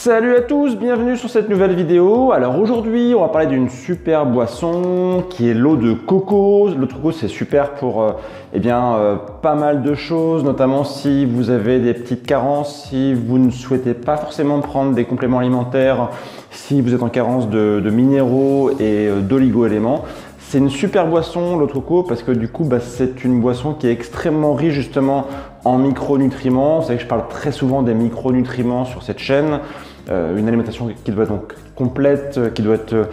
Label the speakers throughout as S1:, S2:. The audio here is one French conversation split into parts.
S1: Salut à tous, bienvenue sur cette nouvelle vidéo. Alors aujourd'hui, on va parler d'une super boisson qui est l'eau de coco. L'eau de coco, c'est super pour pas mal de choses, notamment si vous avez des petites carences, si vous ne souhaitez pas forcément prendre des compléments alimentaires, si vous êtes en carence de minéraux et d'oligo-éléments. C'est une super boisson, l'eau de coco, parce que du coup, c'est une boisson qui est extrêmement riche justement en micronutriments. Vous savez que je parle très souvent des micronutriments sur cette chaîne. Une alimentation qui doit être donc complète, qui doit être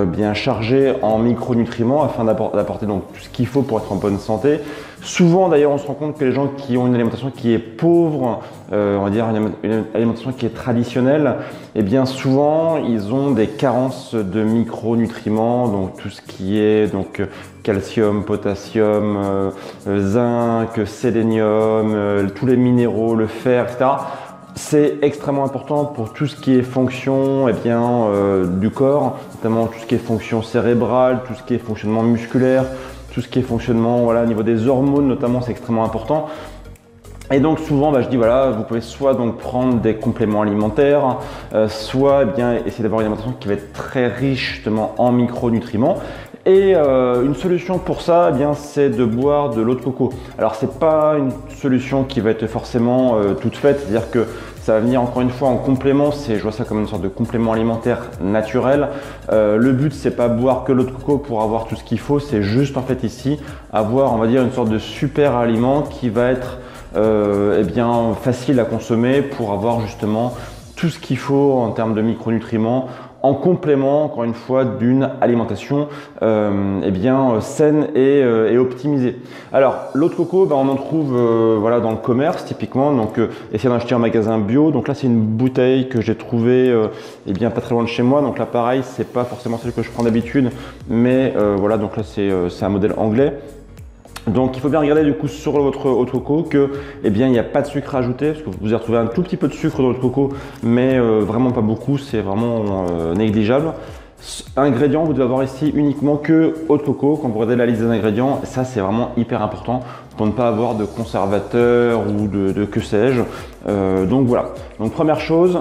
S1: bien chargée en micronutriments afin d'apporter donc tout ce qu'il faut pour être en bonne santé. Souvent d'ailleurs on se rend compte que les gens qui ont une alimentation qui est pauvre, on va dire une alimentation qui est traditionnelle, et bien souvent ils ont des carences de micronutriments, donc tout ce qui est donc calcium, potassium, zinc, sélénium, tous les minéraux, le fer, etc. C'est extrêmement important pour tout ce qui est fonction du corps, notamment tout ce qui est fonction cérébrale, tout ce qui est fonctionnement musculaire, tout ce qui est fonctionnement au niveau des hormones notamment, c'est extrêmement important. Et donc souvent, je dis voilà, vous pouvez soit donc prendre des compléments alimentaires, soit essayer d'avoir une alimentation qui va être très riche justement en micronutriments. Et une solution pour ça, c'est de boire de l'eau de coco. Alors c'est pas une solution qui va être forcément toute faite, c'est-à-dire que ça va venir encore une fois en complément, je vois ça comme une sorte de complément alimentaire naturel. Le but c'est pas boire que l'eau de coco pour avoir tout ce qu'il faut, c'est juste en fait ici avoir, on va dire, une sorte de super aliment qui va être facile à consommer pour avoir justement tout ce qu'il faut en termes de micronutriments en complément, encore une fois, d'une alimentation saine et optimisée. Alors, l'eau de coco, on en trouve dans le commerce typiquement, donc essayez d'en acheter en magasin bio. Donc là, c'est une bouteille que j'ai trouvée pas très loin de chez moi. Donc là, pareil, c'est pas forcément celle que je prends d'habitude, mais donc là, c'est un modèle anglais. Donc il faut bien regarder du coup sur votre eau de coco que il n'y a pas de sucre ajouté, parce que vous allez retrouver un tout petit peu de sucre dans l'eau de coco, mais vraiment pas beaucoup, c'est vraiment négligeable. Ingrédients, vous devez avoir ici uniquement que eau de coco. Quand vous regardez la liste des ingrédients, ça c'est vraiment hyper important pour ne pas avoir de conservateurs ou de que sais-je. Donc voilà, donc première chose,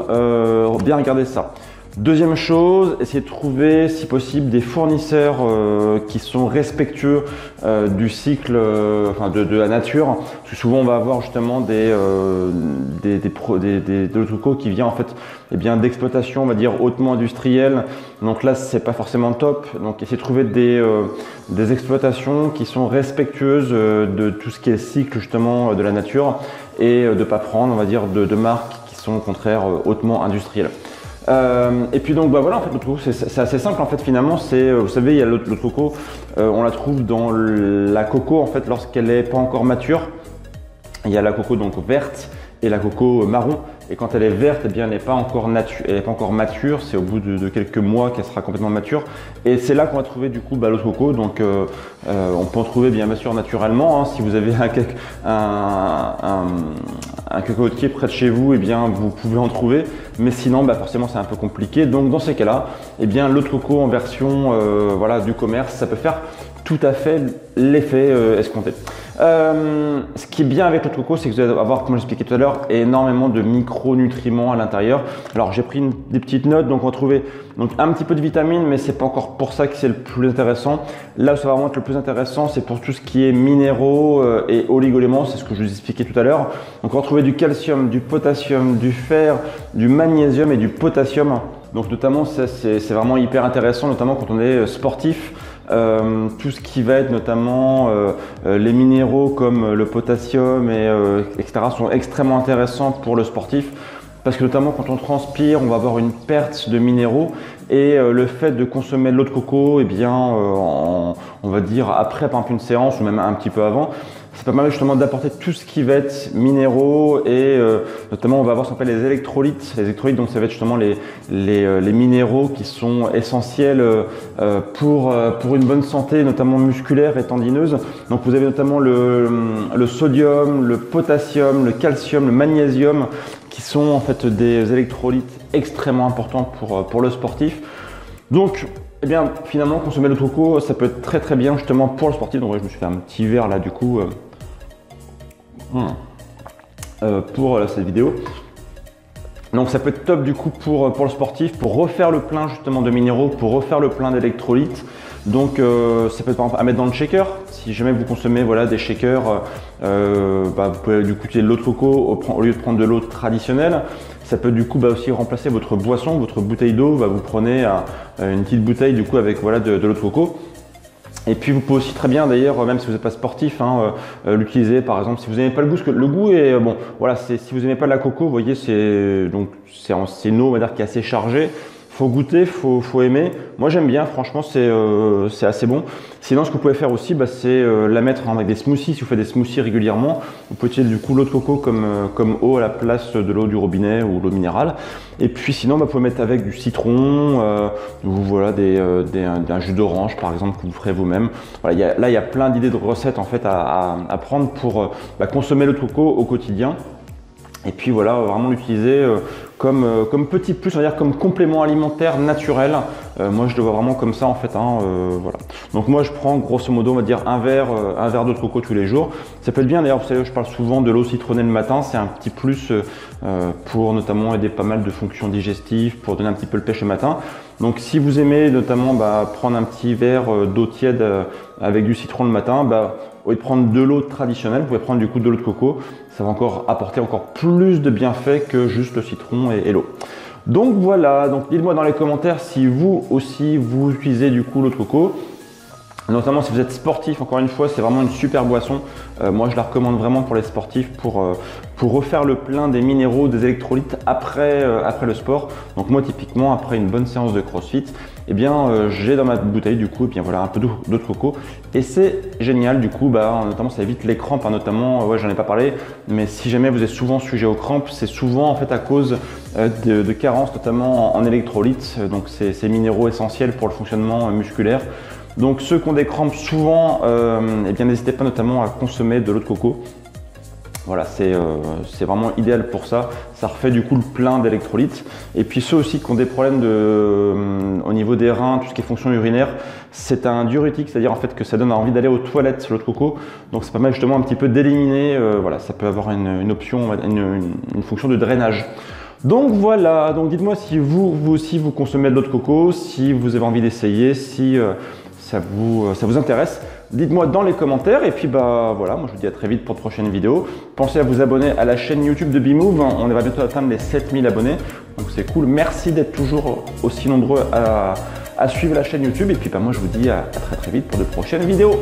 S1: bien regarder ça. Deuxième chose, essayez de trouver si possible des fournisseurs qui sont respectueux du cycle de la nature, parce que souvent on va avoir justement de l'eau de coco qui vient en fait d'exploitation, on va dire hautement industrielle. Donc là c'est pas forcément top, donc essayez de trouver des exploitations qui sont respectueuses de tout ce qui est cycle justement de la nature, et de pas prendre, on va dire, de marques qui sont au contraire hautement industrielles. Et puis donc voilà, en fait l'eau de coco c'est assez simple en fait finalement. Vous savez, il y a l'eau de coco, on la trouve dans la coco en fait lorsqu'elle n'est pas encore mature. Il y a la coco donc verte et la coco marron, et quand elle est verte, elle n'est pas encore mature, c'est au bout de quelques mois qu'elle sera complètement mature, et c'est là qu'on va trouver du coup l'eau de coco. Donc on peut en trouver bien sûr naturellement, si vous avez un cocotier près de chez vous, vous pouvez en trouver, mais sinon forcément c'est un peu compliqué. Donc dans ces cas-là, l'eau de coco en version du commerce, ça peut faire tout à fait l'effet escompté. Ce qui est bien avec l'eau de coco, c'est que vous allez avoir, comme j'expliquais tout à l'heure, énormément de micronutriments à l'intérieur. Alors j'ai pris des petites notes, donc on va trouver donc un petit peu de vitamines, mais c'est pas encore pour ça que c'est le plus intéressant. Là où ça va vraiment être le plus intéressant, c'est pour tout ce qui est minéraux et oligo-éléments, c'est ce que je vous expliquais tout à l'heure. Donc on va trouver du calcium, du potassium, du fer, du magnésium et du potassium. Donc notamment c'est vraiment hyper intéressant, notamment quand on est sportif. Tout ce qui va être notamment les minéraux comme le potassium etc. sont extrêmement intéressants pour le sportif, parce que notamment quand on transpire, on va avoir une perte de minéraux, et le fait de consommer de l'eau de coco, on va dire après par exemple une séance ou même un petit peu avant, c'est pas mal justement d'apporter tout ce qui va être minéraux, et notamment on va avoir ce qu'on appelle les électrolytes. Les électrolytes, donc ça va être justement les minéraux qui sont essentiels pour une bonne santé, notamment musculaire et tendineuse. Donc vous avez notamment le sodium, le potassium, le calcium, le magnésium, qui sont en fait des électrolytes extrêmement importants pour le sportif. Donc finalement consommer l'eau de coco, ça peut être très très bien justement pour le sportif. Donc je me suis fait un petit verre là du coup pour cette vidéo. Donc ça peut être top du coup pour le sportif, pour refaire le plein justement de minéraux, pour refaire le plein d'électrolytes. Donc ça peut être par exemple à mettre dans le shaker. Si jamais vous consommez voilà, des shakers, vous pouvez du coup utiliser de l'eau de coco au lieu de prendre de l'eau traditionnelle. Ça peut du coup aussi remplacer votre boisson, votre bouteille d'eau. Vous prenez une petite bouteille du coup avec voilà, de l'eau de coco. Et puis vous pouvez aussi très bien d'ailleurs, même si vous n'êtes pas sportif, l'utiliser par exemple si vous n'aimez pas le goût, parce que le goût est bon, voilà, si vous n'aimez pas la coco, vous voyez, c'est une eau on va dire qui est assez chargée. Faut goûter, faut aimer. Moi j'aime bien, franchement c'est assez bon. Sinon ce que vous pouvez faire aussi, c'est la mettre avec des smoothies. Si vous faites des smoothies régulièrement, vous pouvez utiliser du coup l'eau de coco comme eau à la place de l'eau du robinet ou l'eau minérale. Et puis sinon vous pouvez mettre avec du citron, ou voilà un jus d'orange par exemple que vous ferez vous-même. Voilà, là il y a plein d'idées de recettes en fait à prendre pour consommer l'eau de coco au quotidien. Et puis voilà, vraiment l'utiliser comme petit plus, on va dire comme complément alimentaire naturel. Moi je le vois vraiment comme ça en fait. Voilà. Donc moi je prends grosso modo on va dire un verre d'eau de coco tous les jours. Ça peut être bien d'ailleurs, vous savez je parle souvent de l'eau citronnée le matin, c'est un petit plus pour notamment aider pas mal de fonctions digestives, pour donner un petit peu le pêche le matin. Donc si vous aimez notamment prendre un petit verre d'eau tiède avec du citron le matin, au lieu de prendre de l'eau traditionnelle, vous pouvez prendre du coup de l'eau de coco. Ça va encore apporter encore plus de bienfaits que juste le citron et l'eau. Donc voilà, donc dites-moi dans les commentaires si vous aussi vous utilisez du coup l'eau de coco. Notamment si vous êtes sportif, encore une fois, c'est vraiment une super boisson. Moi, je la recommande vraiment pour les sportifs pour refaire le plein des minéraux, des électrolytes après le sport. Donc moi, typiquement, après une bonne séance de CrossFit, j'ai dans ma bouteille du coup, voilà, un peu d'eau de coco. Et c'est génial du coup, notamment ça évite les crampes, notamment, j'en ai pas parlé, mais si jamais vous êtes souvent sujet aux crampes, c'est souvent en fait à cause de carences, notamment en électrolytes. Donc ces minéraux essentiels pour le fonctionnement musculaire. Donc ceux qui ont des crampes souvent, n'hésitez pas notamment à consommer de l'eau de coco. Voilà, c'est vraiment idéal pour ça. Ça refait du coup le plein d'électrolytes. Et puis ceux aussi qui ont des problèmes au niveau des reins, tout ce qui est fonction urinaire, c'est un diurétique, c'est-à-dire en fait que ça donne envie d'aller aux toilettes l'eau de coco. Donc ça permet justement un petit peu d'éliminer, voilà, ça peut avoir une option, une fonction de drainage. Donc voilà, donc dites-moi si vous aussi vous consommez de l'eau de coco, si vous avez envie d'essayer, si ça vous intéresse. Dites-moi dans les commentaires et puis voilà, moi je vous dis à très vite pour de prochaines vidéos. Pensez à vous abonner à la chaîne YouTube de Bmove, on va bientôt atteindre les 7000 abonnés, donc c'est cool. Merci d'être toujours aussi nombreux à suivre la chaîne YouTube et puis moi je vous dis à très vite pour de prochaines vidéos.